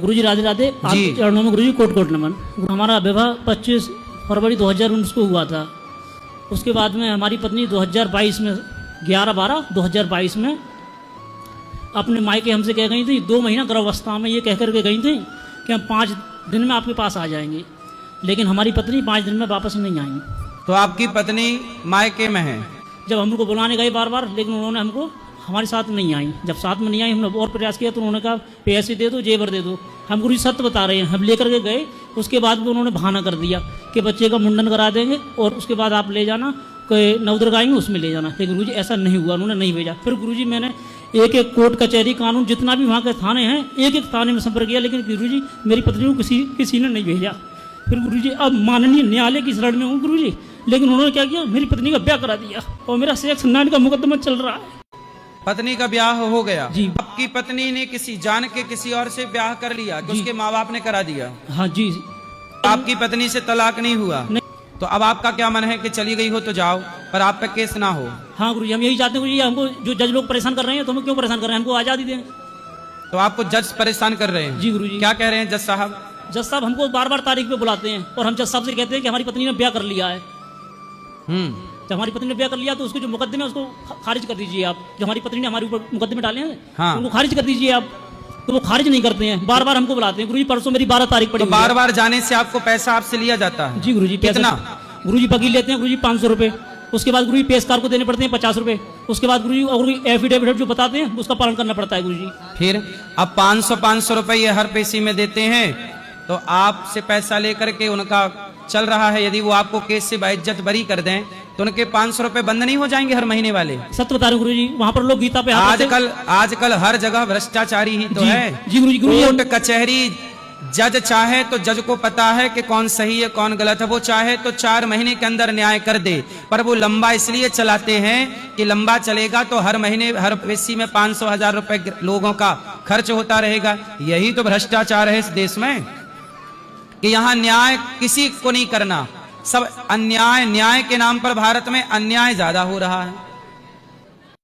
गुरुजी राधे राधे। आपके चरणों में गुरुजी कोट कोट नमन। हमारा विवाह 25 फरवरी 2019 को हुआ था। उसके बाद में हमारी पत्नी 2022 में 11/12/2022 में अपने मायके हमसे कह गई थी, 2 महीना गर्भावस्था में ये कह करके गई थी कि हम 5 दिन में आपके पास आ जाएंगे, लेकिन हमारी पत्नी 5 दिन में वापस नहीं आई। तो आपकी पत्नी मायके में है? जब हम उनको बुलाने गए बार बार, लेकिन उन्होंने हमको हमारे साथ नहीं आई। जब साथ में नहीं आई, हमने और प्रयास किया तो उन्होंने कहा पैसे दे दो, जेवर दे दो। हम गुरु जी सत्य बता रहे हैं, हम लेकर के गए। उसके बाद भी उन्होंने बहाना कर दिया कि बच्चे का मुंडन करा देंगे और उसके बाद आप ले जाना, कोई नवदुर्गा आएंगे उसमें ले जाना। लेकिन गुरुजी ऐसा नहीं हुआ, उन्होंने नहीं भेजा। फिर गुरुजी मैंने एक एक कोर्ट कचहरी कानून जितना भी वहाँ के थाने हैं, एक एक थाने में संपर्क किया, लेकिन गुरुजी मेरी पत्नी को किसी ने नहीं भेजा। फिर गुरुजी अब माननीय न्यायालय की शरण में हूँ गुरुजी, लेकिन उन्होंने क्या किया, मेरी पत्नी का ब्याह करा दिया और मेरा सेक्स 9 का मुकदमा चल रहा है। पत्नी का ब्याह हो गया जी। आपकी पत्नी ने जान के किसी और से ब्याह कर लिया कि उसके माँ बाप ने करा दिया? हाँ जी। आपकी पत्नी से तलाक नहीं हुआ? नहीं। तो अब आपका क्या मन है कि चली गई हो तो जाओ, पर आप पे केस ना हो? हाँ गुरुजी, हम यही चाहते हैं गुरुजी, हमको जो जज लोग परेशान कर रहे हैं तो हमें क्यों परेशान कर रहे हैं, हमको आजादी दें। तो आपको जज परेशान कर रहे हैं? जी गुरुजी। क्या कह रहे हैं जज साहब? जज साहब हमको बार बार तारीख पे बुलाते हैं और हम जज साहब से कहते हैं कि हमारी पत्नी ने ब्याह कर लिया है। जब हमारी पत्नी ने ब्याह कर लिया तो उसके जो मुकदमे उसको खारिज कर दीजिए आप। जो हमारी पत्नी ने हमारे ऊपर मुकदमे डाले हैं, हाँ। उनको खारिज कर दीजिए आप। तो वो खारिज नहीं करते हैं, बार बार हमको बुलाते हैं। गुरुजी परसों मेरी 12 तारीख पड़ी। तो बार बार जाने से आपको पैसा आपसे लिया जाता है? जी गुरुजी। कितना? गुरुजी वकील लेते हैं गुरुजी 500 रुपए। उसके बाद गुरुजी पेशकार को देने पड़ते हैं 50 रुपए। उसके बाद गुरुजी और एफिडेविट जो बताते हैं उसका पालन करना पड़ता है गुरुजी। फिर अब 500 रुपए ये हर पेशी में देते हैं, तो आपसे पैसा लेकर के उनका चल रहा है। यदि वो आपको केस से बाइज्जत बरी कर दें तो उनके 500 रुपए बंद नहीं हो जाएंगे हर महीने वाले? सत्य बता रहे गुरु जी, वहाँ पर लोग गीता पे आजकल हर जगह भ्रष्टाचारी ही तो है। जी गुरु जी। कोर्ट कचहरी जज चाहे तो जज को पता है कि कौन सही है कौन गलत है। वो चाहे तो 4 महीने के अंदर न्याय कर दे, पर वो लंबा इसलिए चलाते हैं कि लंबा चलेगा तो हर महीने हर पेशी में 500,000 रुपए लोगों का खर्च होता रहेगा। यही तो भ्रष्टाचार है इस देश में, कि यहाँ न्याय किसी को नहीं करना, सब अन्याय। न्याय के नाम पर भारत में अन्याय ज्यादा हो रहा है।